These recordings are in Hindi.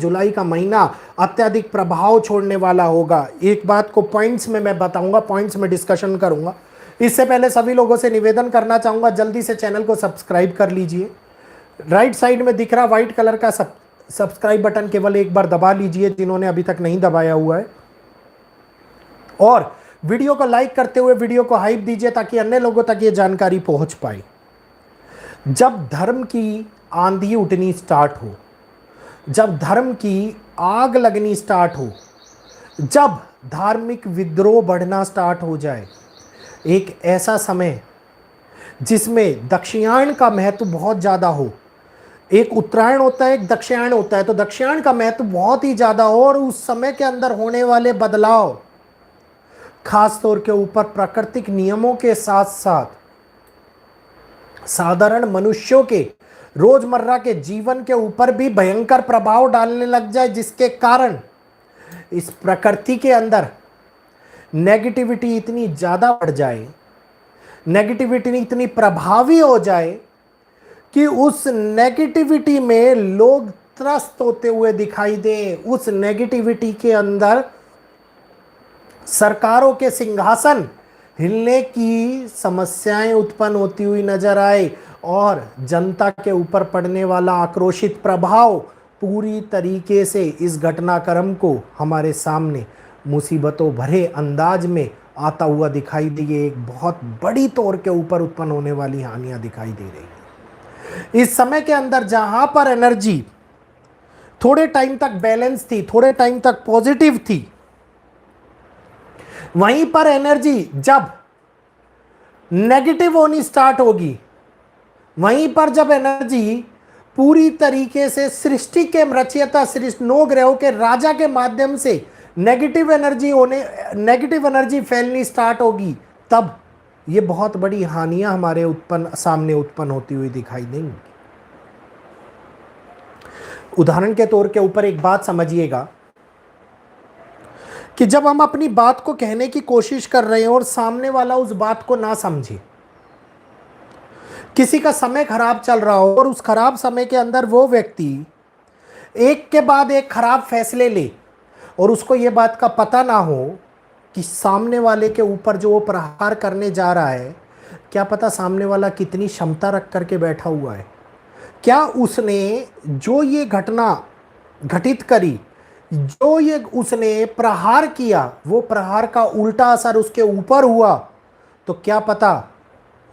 जुलाई का महीना अत्यधिक प्रभाव छोड़ने वाला होगा। एक बात को पॉइंट्स में मैं बताऊंगा, पॉइंट्स में डिस्कशन करूंगा। इससे पहले सभी लोगों से निवेदन करना चाहूंगा, जल्दी से चैनल को सब्सक्राइब कर लीजिए। राइट साइड में दिख रहा व्हाइट कलर का सब्सक्राइब बटन केवल एक बार दबा लीजिए जिन्होंने अभी तक नहीं दबाया हुआ है, और वीडियो को लाइक करते हुए वीडियो को हाइप दीजिए ताकि अन्य लोगों तक ये जानकारी पहुंच पाए। जब धर्म की आंधी उठनी स्टार्ट हो, जब धर्म की आग लगनी स्टार्ट हो, जब धार्मिक विद्रोह बढ़ना स्टार्ट हो जाए, एक ऐसा समय जिसमें दक्षिणायन का महत्व बहुत ज़्यादा हो, एक उत्तरायण होता है, एक दक्षिणायन होता है, तो दक्षिणायन का महत्व बहुत ही ज़्यादा हो, और उस समय के अंदर होने वाले बदलाव खास तौर के ऊपर प्राकृतिक नियमों के साथ साथ साधारण मनुष्यों के रोजमर्रा के जीवन के ऊपर भी भयंकर प्रभाव डालने लग जाए, जिसके कारण इस प्रकृति के अंदर नेगेटिविटी इतनी ज्यादा बढ़ जाए, नेगेटिविटी इतनी प्रभावी हो जाए कि उस नेगेटिविटी में लोग त्रस्त होते हुए दिखाई दें। उस नेगेटिविटी के अंदर सरकारों के सिंहासन हिलने की समस्याएं उत्पन्न होती हुई नजर आए, और जनता के ऊपर पड़ने वाला आक्रोशित प्रभाव पूरी तरीके से इस घटनाक्रम को हमारे सामने मुसीबतों भरे अंदाज में आता हुआ दिखाई दिए। एक बहुत बड़ी तौर के ऊपर उत्पन्न होने वाली हानियां दिखाई दे रही हैं इस समय के अंदर। जहां पर एनर्जी थोड़े टाइम तक बैलेंस थी, थोड़े टाइम तक पॉजिटिव थी, वहीं पर एनर्जी जब नेगेटिव होनी स्टार्ट होगी, वहीं पर जब एनर्जी पूरी तरीके से सृष्टि के रचयिता नौ ग्रहों के राजा के माध्यम से नेगेटिव एनर्जी फैलनी स्टार्ट होगी, तब ये बहुत बड़ी हानियां हमारे सामने उत्पन्न होती हुई दिखाई देंगी। उदाहरण के तौर के ऊपर एक बात समझिएगा कि जब हम अपनी बात को कहने की कोशिश कर रहे हैं और सामने वाला उस बात को ना समझे, किसी का समय खराब चल रहा हो और उस खराब समय के अंदर वो व्यक्ति एक के बाद एक खराब फैसले ले, और उसको ये बात का पता ना हो कि सामने वाले के ऊपर जो वो प्रहार करने जा रहा है, क्या पता सामने वाला कितनी क्षमता रख करके बैठा हुआ है, क्या उसने जो ये घटना घटित करी, जो ये उसने प्रहार किया, वो प्रहार का उल्टा असर उसके ऊपर हुआ, तो क्या पता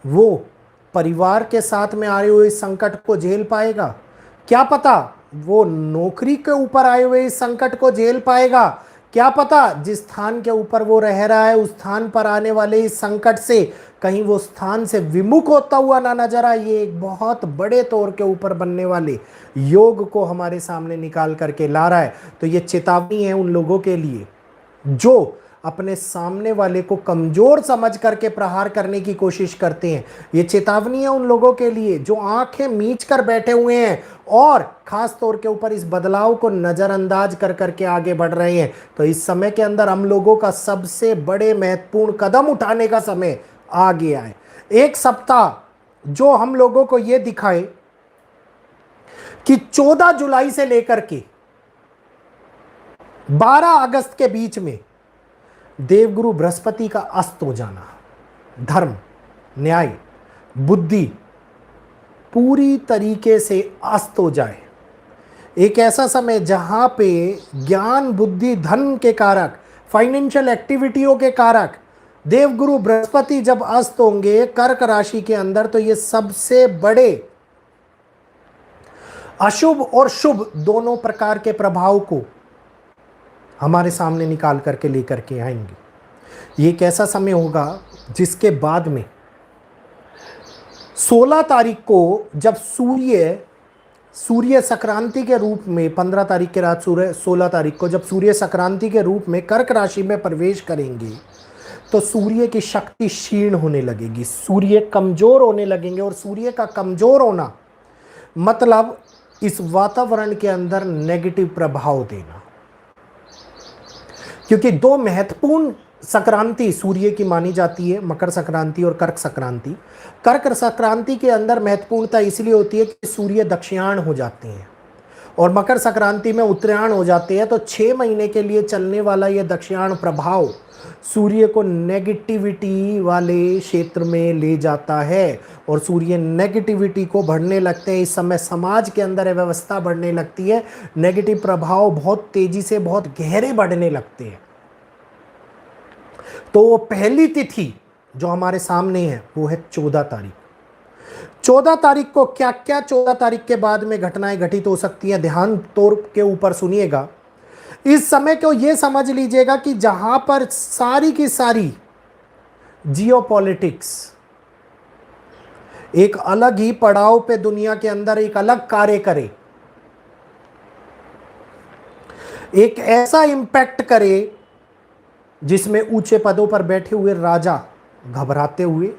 वो परिवार के साथ में आए हुए इस संकट को झेल पाएगा, क्या पता वो नौकरी के ऊपर आए हुए इस संकट को झेल पाएगा, क्या पता जिस स्थान के ऊपर वो रह रहा है उस स्थान पर आने वाले इस संकट से कहीं वो स्थान से विमुख होता हुआ ना नजर आए। ये एक बहुत बड़े तौर के ऊपर बनने वाले योग को हमारे सामने निकाल करके ला रहा है। तो ये चेतावनी है उन लोगों के लिए जो अपने सामने वाले को कमजोर समझ करके प्रहार करने की कोशिश करते हैं। ये चेतावनी है उन लोगों के लिए जो आंखें मीच कर बैठे हुए हैं और खास तौर के ऊपर इस बदलाव को नजरअंदाज कर करके आगे बढ़ रहे हैं। तो इस समय के अंदर हम लोगों का सबसे बड़े महत्वपूर्ण कदम उठाने का समय आ गया है। एक सप्ताह जो हम लोगों को यह दिखाए कि 14 जुलाई से लेकर के 12 अगस्त के बीच में देवगुरु बृहस्पति का अस्त हो जाना, धर्म, न्याय, बुद्धि पूरी तरीके से अस्त हो जाए। एक ऐसा समय जहां पे ज्ञान, बुद्धि, धन के कारक, फाइनेंशियल एक्टिविटियों के कारक देवगुरु बृहस्पति जब अस्त होंगे कर्क राशि के अंदर, तो ये सबसे बड़े अशुभ और शुभ दोनों प्रकार के प्रभाव को हमारे सामने निकाल करके लेकर के आएंगे। ये एक ऐसा समय होगा जिसके बाद में 16 तारीख को जब सूर्य संक्रांति के रूप में 15 तारीख के रात 16 तारीख को जब सूर्य संक्रांति के रूप में कर्क राशि में प्रवेश करेंगे, तो सूर्य की शक्ति क्षीण होने लगेगी, सूर्य कमजोर होने लगेंगे। और सूर्य का कमजोर होना मतलब इस वातावरण के अंदर नेगेटिव प्रभाव देना, क्योंकि दो महत्वपूर्ण संक्रांति सूर्य की मानी जाती है, मकर संक्रांति और कर्क संक्रांति। कर्क संक्रांति के अंदर महत्वपूर्णता इसलिए होती है कि सूर्य दक्षिणायन हो जाते हैं और मकर संक्रांति में उत्तरायण हो जाते हैं, तो 6 महीने के लिए चलने वाला ये दक्षिणायन प्रभाव सूर्य को नेगेटिविटी वाले क्षेत्र में ले जाता है और सूर्य नेगेटिविटी को बढ़ने लगते हैं। इस समय समाज के अंदर अव्यवस्था बढ़ने लगती है, नेगेटिव प्रभाव बहुत तेजी से बहुत गहरे बढ़ने लगते हैं। तो वो पहली तिथि जो हमारे सामने है वो है 14 तारीख। 14 तारीख को क्या क्या 14 तारीख के बाद में घटनाएं घटित हो सकती हैं, ध्यान तौर के ऊपर सुनिएगा। इस समय को यह समझ लीजिएगा कि जहां पर सारी की सारी जियोपॉलिटिक्स एक अलग ही पड़ाव पे दुनिया के अंदर एक अलग कार्य करे, एक ऐसा इंपैक्ट करे जिसमें ऊंचे पदों पर बैठे हुए राजा घबराते हुए,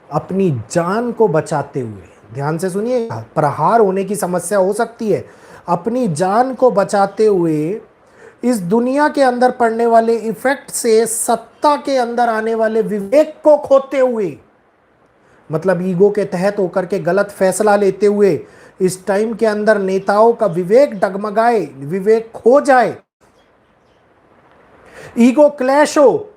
अपनी जान को बचाते हुए, ध्यान से सुनिए, प्रहार होने की समस्या हो सकती है, अपनी जान को बचाते हुए इस दुनिया के अंदर पड़ने वाले इफेक्ट से सत्ता के अंदर आने वाले विवेक को खोते हुए, मतलब ईगो के तहत होकर के गलत फैसला लेते हुए इस टाइम के अंदर नेताओं का विवेक डगमगाए, विवेक खो जाए, ईगो क्लैश हो,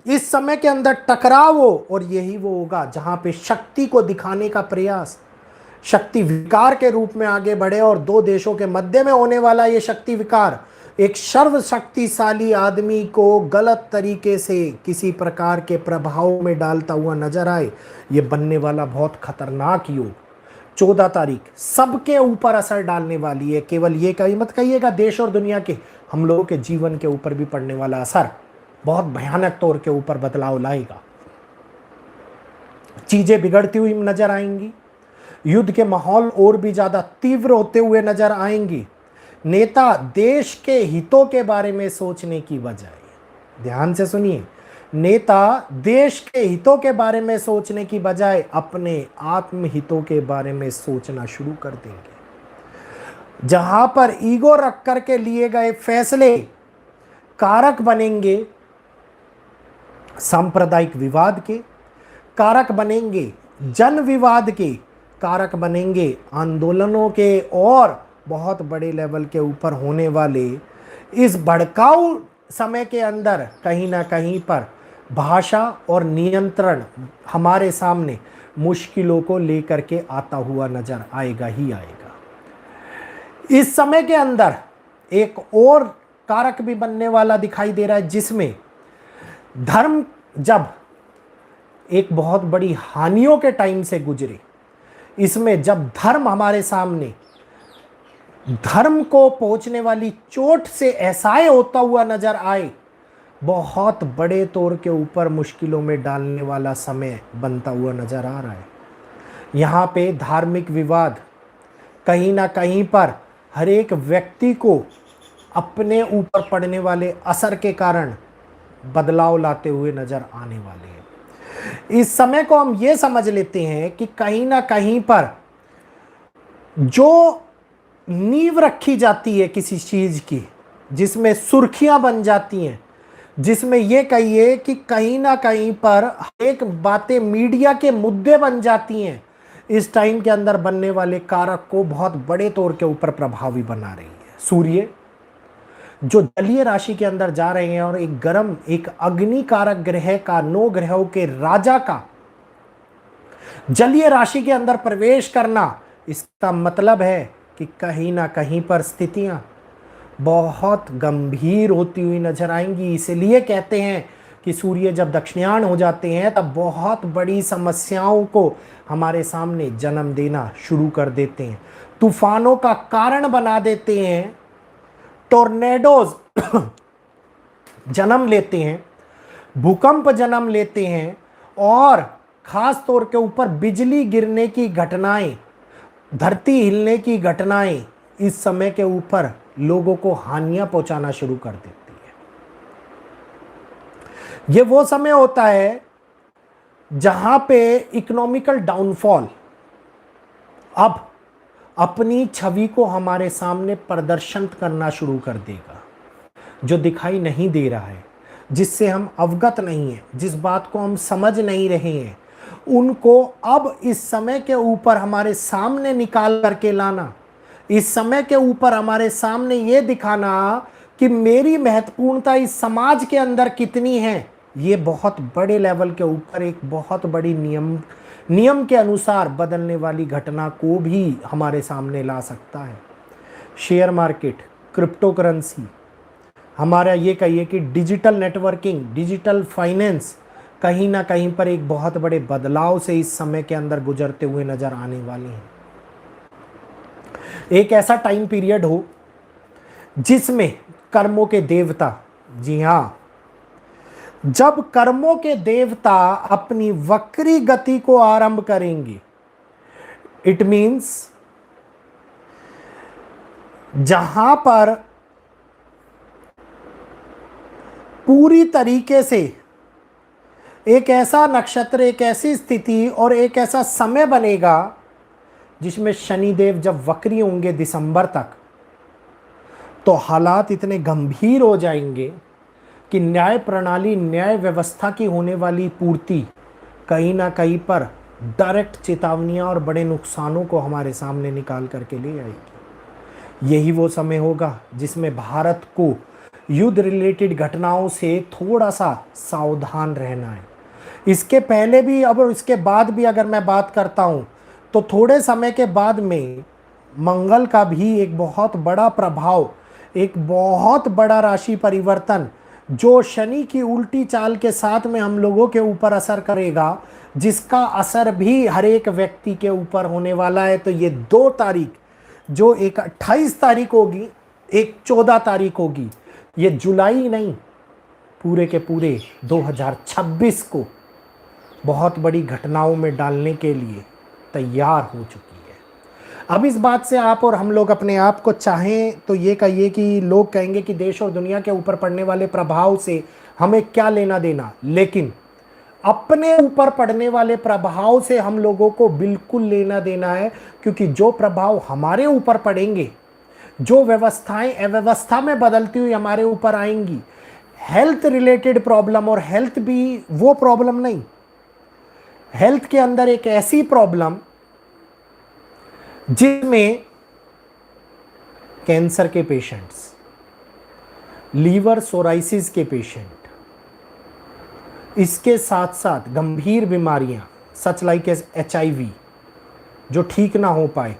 इस समय के अंदर टकराव हो। और यही वो होगा जहां पे शक्ति को दिखाने का प्रयास शक्ति विकार के रूप में आगे बढ़े और दो देशों के मध्य में होने वाला ये शक्ति विकार एक सर्वशक्तिशाली आदमी को गलत तरीके से किसी प्रकार के प्रभाव में डालता हुआ नजर आए। ये बनने वाला बहुत खतरनाक योग 14 तारीख सबके ऊपर असर डालने वाली है। केवल ये कहीं मत कहिएगा देश और दुनिया के, हम लोगों के जीवन के ऊपर भी पड़ने वाला असर बहुत भयानक तौर के ऊपर बदलाव लाएगा। चीजें बिगड़ती हुई नजर आएंगी, युद्ध के माहौल और भी ज्यादा तीव्र होते हुए नजर आएंगी। नेता देश के हितों के बारे में सोचने की बजाय, ध्यान से सुनिए, नेता देश के हितों के बारे में सोचने की बजाय अपने आत्महितों के बारे में सोचना शुरू कर देंगे। जहां पर ईगो रख करके लिए गए फैसले कारक बनेंगे सांप्रदायिक विवाद के, कारक बनेंगे जन विवाद के, कारक बनेंगे आंदोलनों के और बहुत बड़े लेवल के ऊपर होने वाले इस भड़काऊ समय के अंदर कहीं ना कहीं पर भाषा और नियंत्रण हमारे सामने मुश्किलों को लेकर के आता हुआ नजर आएगा ही आएगा। इस समय के अंदर एक और कारक भी बनने वाला दिखाई दे रहा है जिसमें धर्म जब एक बहुत बड़ी हानियों के टाइम से गुजरे, इसमें जब धर्म हमारे सामने धर्म को पहुंचने वाली चोट से असहाय होता हुआ नजर आए, बहुत बड़े तौर के ऊपर मुश्किलों में डालने वाला समय बनता हुआ नजर आ रहा है। यहाँ पे धार्मिक विवाद कहीं ना कहीं पर हर एक व्यक्ति को अपने ऊपर पड़ने वाले असर के कारण बदलाव लाते हुए नजर आने वाले हैं। इस समय को हम ये समझ लेते हैं कि कहीं ना कहीं पर जो नींव रखी जाती है किसी चीज की, जिसमें सुर्खियां बन जाती हैं, जिसमें यह कहिए कि कहीं ना कहीं पर एक बातें मीडिया के मुद्दे बन जाती हैं, इस टाइम के अंदर बनने वाले कारक को बहुत बड़े तौर के ऊपर प्रभावी बना रही है। सूर्य जो जलीय राशि के अंदर जा रहे हैं और एक गर्म एक अग्नि कारक ग्रह का 9 ग्रहों के राजा का जलीय राशि के अंदर प्रवेश करना, इसका मतलब है कि कहीं ना कहीं पर स्थितियां बहुत गंभीर होती हुई नजर आएंगी। इसलिए कहते हैं कि सूर्य जब दक्षिणायन हो जाते हैं तब बहुत बड़ी समस्याओं को हमारे सामने जन्म देना शुरू कर देते हैं, तूफानों का कारण बना देते हैं, टोर्नेडोज जन्म लेते हैं, भूकंप जन्म लेते हैं और खास तौर के ऊपर बिजली गिरने की घटनाएं, धरती हिलने की घटनाएं इस समय के ऊपर लोगों को हानियां पहुंचाना शुरू कर देती है। ये वो समय होता है जहां पे इकोनॉमिकल डाउनफॉल अब अपनी छवि को हमारे सामने प्रदर्शन करना शुरू कर देगा। जो दिखाई नहीं दे रहा है, जिससे हम अवगत नहीं हैं, जिस बात को हम समझ नहीं रहे हैं, उनको अब इस समय के ऊपर हमारे सामने निकाल करके लाना, इस समय के ऊपर हमारे सामने ये दिखाना कि मेरी महत्वपूर्णता इस समाज के अंदर कितनी है, ये बहुत बड़े लेवल के ऊपर एक बहुत बड़ी नियम के अनुसार बदलने वाली घटना को भी हमारे सामने ला सकता है। शेयर मार्केट, क्रिप्टो करेंसी, हमारा ये कहिए कि डिजिटल नेटवर्किंग, डिजिटल फाइनेंस कहीं ना कहीं पर एक बहुत बड़े बदलाव से इस समय के अंदर गुजरते हुए नजर आने वाले हैं। एक ऐसा टाइम पीरियड हो जिसमें कर्मों के देवता, जी हां, जब कर्मों के देवता अपनी वक्री गति को आरंभ करेंगे, इट मीन्स जहां पर पूरी तरीके से एक ऐसा नक्षत्र, एक ऐसी स्थिति और एक ऐसा समय बनेगा जिसमें शनिदेव जब वक्री होंगे दिसंबर तक, तो हालात इतने गंभीर हो जाएंगे कि न्याय प्रणाली, न्याय व्यवस्था की होने वाली पूर्ति कहीं ना कहीं पर डायरेक्ट चेतावनियां और बड़े नुकसानों को हमारे सामने निकाल करके ले आएगी। यही वो समय होगा जिसमें भारत को युद्ध रिलेटेड घटनाओं से थोड़ा सा सावधान रहना है। इसके पहले भी अब और इसके बाद भी अगर मैं बात करता हूं तो थोड़े समय के बाद में मंगल का भी एक बहुत बड़ा प्रभाव, एक बहुत बड़ा राशि परिवर्तन जो शनि की उल्टी चाल के साथ में हम लोगों के ऊपर असर करेगा, जिसका असर भी हर एक व्यक्ति के ऊपर होने वाला है। तो ये 2 तारीख, जो एक 28 तारीख होगी, एक 14 तारीख होगी, ये जुलाई नहीं, पूरे के पूरे 2026 को बहुत बड़ी घटनाओं में डालने के लिए तैयार हो चुकी है। अब इस बात से आप और हम लोग अपने आप को चाहें तो ये कहिए कि लोग कहेंगे कि देश और दुनिया के ऊपर पड़ने वाले प्रभाव से हमें क्या लेना देना, लेकिन अपने ऊपर पड़ने वाले प्रभाव से हम लोगों को बिल्कुल लेना देना है, क्योंकि जो प्रभाव हमारे ऊपर पड़ेंगे, जो व्यवस्थाएं अव्यवस्था में बदलती हुई हमारे ऊपर आएंगी, हेल्थ रिलेटेड प्रॉब्लम, और हेल्थ भी वो प्रॉब्लम नहीं, हेल्थ के अंदर एक ऐसी प्रॉब्लम जिसमें कैंसर के पेशेंट्स, लीवर सोराइसिस के पेशेंट, इसके साथ साथ गंभीर बीमारियां सच लाइक एज HIV जो ठीक ना हो पाए,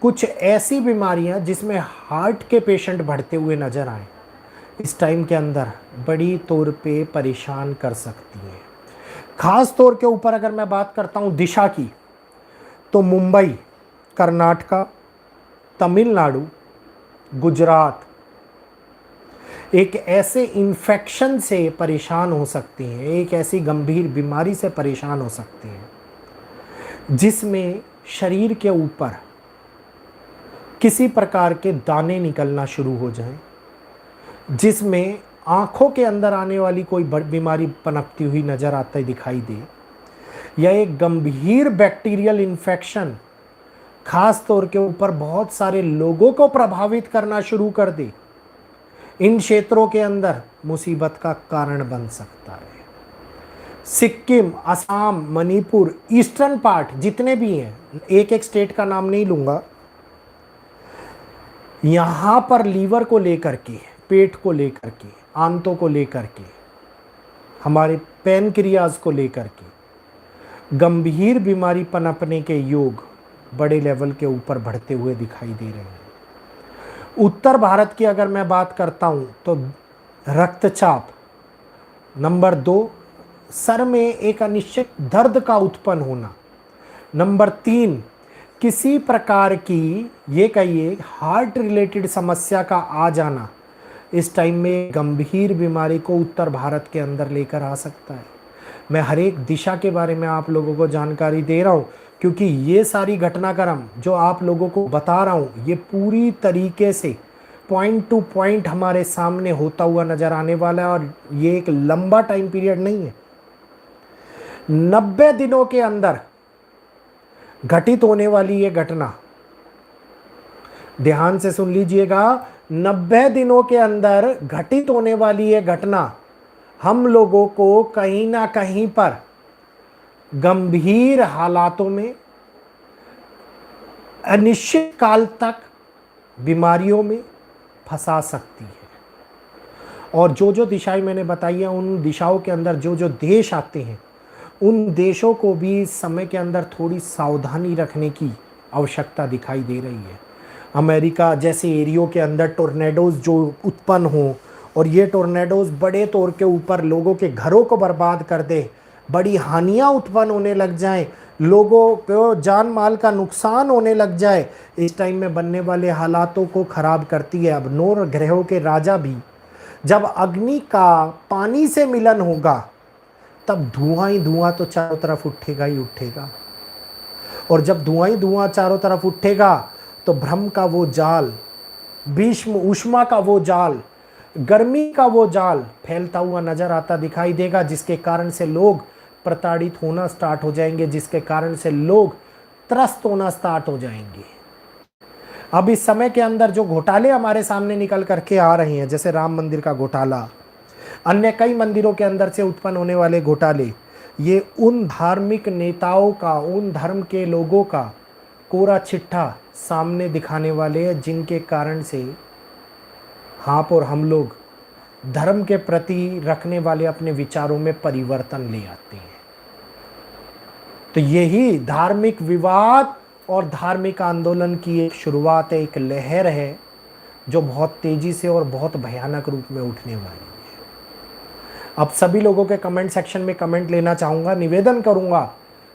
कुछ ऐसी बीमारियां जिसमें हार्ट के पेशेंट बढ़ते हुए नजर आए, इस टाइम के अंदर बड़ी तौर पे परेशान कर सकती हैं। खास तौर के ऊपर अगर मैं बात करता हूं दिशा की, तो मुंबई, कर्नाटका, तमिलनाडु, गुजरात एक ऐसे इन्फेक्शन से परेशान हो सकती हैं, एक ऐसी गंभीर बीमारी से परेशान हो सकती हैं जिसमें शरीर के ऊपर किसी प्रकार के दाने निकलना शुरू हो जाएं, जिसमें आंखों के अंदर आने वाली कोई बीमारी पनपती हुई नजर आती दिखाई दे, या एक गंभीर बैक्टीरियल इन्फेक्शन खास तौर के ऊपर बहुत सारे लोगों को प्रभावित करना शुरू कर दे, इन क्षेत्रों के अंदर मुसीबत का कारण बन सकता है। सिक्किम, असम, मणिपुर, ईस्टर्न पार्ट जितने भी हैं, एक एक स्टेट का नाम नहीं लूंगा, यहां पर लीवर को लेकर के, पेट को लेकर के, आंतों को लेकर के, हमारे पैनक्रियाज को लेकर के गंभीर बीमारी पनपने के योग बड़े लेवल के ऊपर बढ़ते हुए दिखाई दे रहे हैं। उत्तर भारत की अगर मैं बात करता हूं तो रक्तचाप, नंबर 2 सर में एक अनिश्चित दर्द का उत्पन्न होना, नंबर 3 किसी प्रकार की ये कहिए हार्ट रिलेटेड समस्या का आ जाना, इस टाइम में गंभीर बीमारी को उत्तर भारत के अंदर लेकर आ सकता है। मैं हर एक दिशा के बारे में आप लोगों को जानकारी दे रहा हूँ, क्योंकि ये सारी घटनाक्रम जो आप लोगों को बता रहा हूँ, ये पूरी तरीके से पॉइंट टू पॉइंट हमारे सामने होता हुआ नजर आने वाला है, और ये एक लंबा टाइम पीरियड नहीं है। 90 दिनों के अंदर घटित होने वाली ये घटना, ध्यान से सुन लीजिएगा, 90 दिनों के अंदर घटित होने वाली ये घटना हम लोगों को कहीं ना कहीं पर गंभीर हालातों में अनिश्चित काल तक बीमारियों में फंसा सकती है। और जो जो दिशाएं मैंने बताई हैं, उन दिशाओं के अंदर जो जो देश आते हैं, उन देशों को भी इस समय के अंदर थोड़ी सावधानी रखने की आवश्यकता दिखाई दे रही है। अमेरिका जैसे एरियो के अंदर टोर्नेडोज जो उत्पन्न हो, और ये टोर्नेडोज बड़े तौर के ऊपर लोगों के घरों को बर्बाद कर दे, बड़ी हानियां उत्पन्न होने लग जाएं, लोगों को जान माल का नुकसान होने लग जाए, इस टाइम में बनने वाले हालातों को खराब करती है। अब 9 ग्रहों के राजा भी जब अग्नि का पानी से मिलन होगा, तब धुआं ही धुआं तो चारों तरफ उठेगा ही उठेगा। और जब धुआं ही धुआं चारों तरफ उठेगा, तो भ्रम का वो जाल, भीष्म ऊष्मा का वो जाल, गर्मी का वो जाल फैलता हुआ नजर आता दिखाई देगा, जिसके कारण से लोग प्रताड़ित होना स्टार्ट हो जाएंगे, जिसके कारण से लोग त्रस्त होना स्टार्ट हो जाएंगे। अब इस समय के अंदर जो घोटाले हमारे सामने निकल करके आ रहे हैं, जैसे राम मंदिर का घोटाला, अन्य कई मंदिरों के अंदर से उत्पन्न होने वाले घोटाले, ये उन धार्मिक नेताओं का, उन धर्म के लोगों का कोरा चिट्ठा सामने दिखाने वाले हैं, जिनके कारण से आप और हम लोग धर्म के प्रति रखने वाले अपने विचारों में परिवर्तन ले आते हैं। तो यही धार्मिक विवाद और धार्मिक आंदोलन की एक शुरुआत है, एक लहर है, जो बहुत तेजी से और बहुत भयानक रूप में उठने वाली है। अब सभी लोगों के कमेंट सेक्शन में कमेंट लेना चाहूँगा, निवेदन करूँगा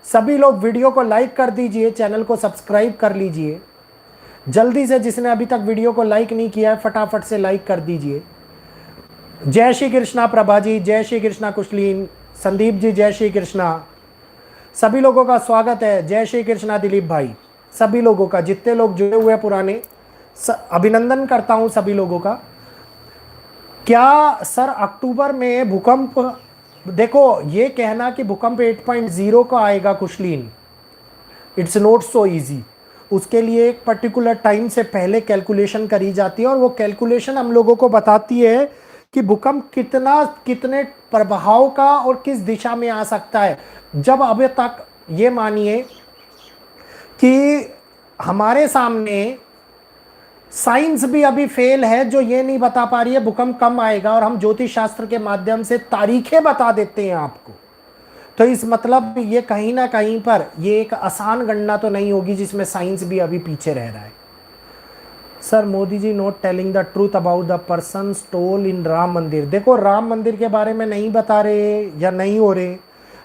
सभी लोग वीडियो को लाइक कर दीजिए, चैनल को सब्सक्राइब कर लीजिए जल्दी से। जिसने अभी तक वीडियो को लाइक नहीं किया है, फटाफट से लाइक कर दीजिए। जय श्री कृष्णा प्रभा जी, जय श्री कृष्णा कुशलीन, संदीप जी जय श्री कृष्णा, सभी लोगों का स्वागत है। जय श्री कृष्णा दिलीप भाई, सभी लोगों का, जितने लोग जुड़े हुए पुराने, अभिनंदन करता हूं सभी लोगों का। क्या सर अक्टूबर में भूकंप, देखो ये कहना कि भूकंप 8.0 का आएगा कुशलीन, इट्स नॉट सो इजी। उसके लिए एक पर्टिकुलर टाइम से पहले कैलकुलेशन करी जाती है, और वो कैलकुलेशन हम लोगों को बताती है कि भूकंप कितने प्रभाव का और किस दिशा में आ सकता है। जब अभी तक ये मानिए कि हमारे सामने साइंस भी अभी फेल है, जो ये नहीं बता पा रही है भूकंप कब आएगा, और हम ज्योतिष शास्त्र के माध्यम से तारीखें बता देते हैं आपको, तो इस मतलब ये कहीं ना कहीं पर ये एक आसान गणना तो नहीं होगी जिसमें साइंस भी अभी पीछे रह रहा है। Sir Modi ji not telling the truth about the person stole in Ram Mandir. देखो राम मंदिर के बारे में नहीं बता रहे या नहीं हो रहे,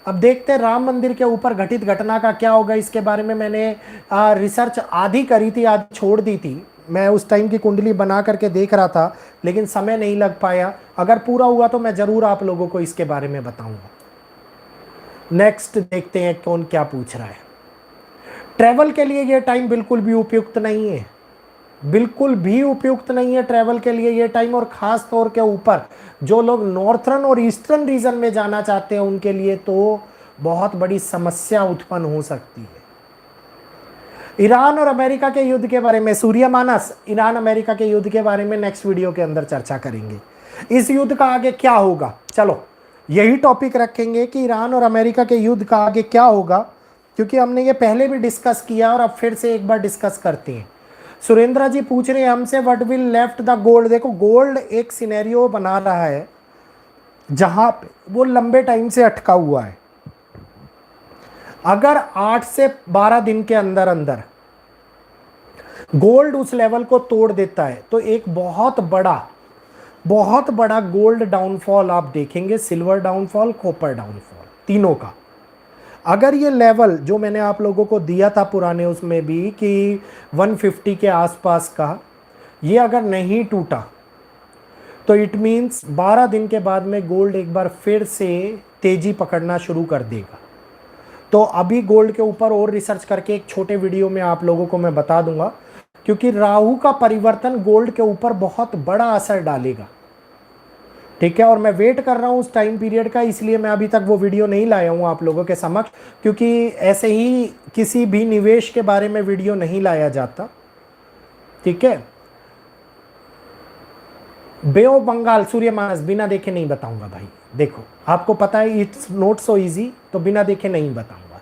अब देखते हैं राम मंदिर के ऊपर घटित घटना का क्या होगा। इसके बारे में मैंने रिसर्च आधी करी थी, आधी छोड़ दी थी। मैं उस टाइम की कुंडली बना करके देख रहा था, लेकिन समय नहीं लग पाया। अगर पूरा हुआ तो मैं ज़रूर आप लोगों को इसके बारे में बताऊंगा। नेक्स्ट देखते हैं कौन क्या पूछ रहा है। ट्रैवल के लिए ये टाइम बिल्कुल भी उपयुक्त नहीं है, बिल्कुल भी उपयुक्त नहीं है ट्रैवल के लिए ये टाइम। और ख़ास तौर के ऊपर जो लोग नॉर्थर्न और ईस्टर्न रीजन में जाना चाहते हैं, उनके लिए तो बहुत बड़ी समस्या उत्पन्न हो सकती है। ईरान और अमेरिका के युद्ध के बारे में, सूर्य मानस, ईरान अमेरिका के युद्ध के बारे में नेक्स्ट वीडियो के अंदर चर्चा करेंगे। इस युद्ध का आगे क्या होगा, चलो यही टॉपिक रखेंगे कि ईरान और अमेरिका के युद्ध का आगे क्या होगा, क्योंकि हमने ये पहले भी डिस्कस किया और अब फिर से एक बार डिस्कस करते हैं। सुरेंद्र जी पूछ रहे हैं हमसे what will left the gold. देखो गोल्ड एक सिनेरियो बना रहा है जहां पे वो लंबे टाइम से अटका हुआ है। अगर 8 से 12 दिन के अंदर अंदर गोल्ड उस लेवल को तोड़ देता है, तो एक बहुत बड़ा गोल्ड डाउनफॉल आप देखेंगे, सिल्वर डाउनफॉल, कॉपर डाउनफॉल, तीनों का। अगर ये लेवल जो मैंने आप लोगों को दिया था पुराने उसमें भी कि 150 के आसपास का, ये अगर नहीं टूटा तो इट मीन्स 12 दिन के बाद में गोल्ड एक बार फिर से तेजी पकड़ना शुरू कर देगा। तो अभी गोल्ड के ऊपर और रिसर्च करके एक छोटे वीडियो में आप लोगों को मैं बता दूंगा, क्योंकि राहु का परिवर्तन गोल्ड के ऊपर बहुत बड़ा असर डालेगा, ठीक है। और मैं वेट कर रहा हूं उस टाइम पीरियड का, इसलिए मैं अभी तक वो वीडियो नहीं लाया हूं आप लोगों के समक्ष, क्योंकि ऐसे ही किसी भी निवेश के बारे में वीडियो नहीं लाया जाता, ठीक है। बे ऑफ बंगाल, सूर्य मानस, बिना देखे नहीं बताऊंगा भाई। देखो आपको पता है इट्स नॉट सो इजी, तो बिना देखे नहीं बताऊंगा।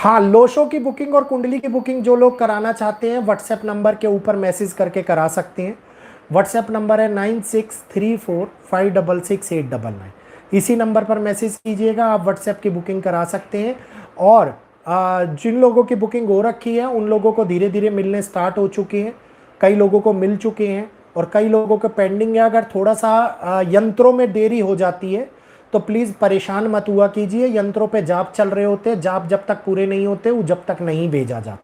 हाँ, लोशो की बुकिंग और कुंडली की बुकिंग जो लोग कराना चाहते हैं व्हाट्सएप नंबर के ऊपर मैसेज करके करा सकते हैं। व्हाट्सएप नंबर है 9634566899। इसी नंबर पर मैसेज कीजिएगा, आप व्हाट्सएप की बुकिंग करा सकते हैं। और जिन लोगों की बुकिंग हो रखी है उन लोगों को धीरे धीरे मिलने स्टार्ट हो चुके हैं, कई लोगों को मिल चुके हैं और कई लोगों को पेंडिंग है। अगर थोड़ा सा यंत्रों में देरी हो जाती है तो प्लीज़ परेशान मत हुआ कीजिए, यंत्रों पे जाप चल रहे होते हैं, जाप जब तक पूरे नहीं होते वो जब तक नहीं भेजा जाता।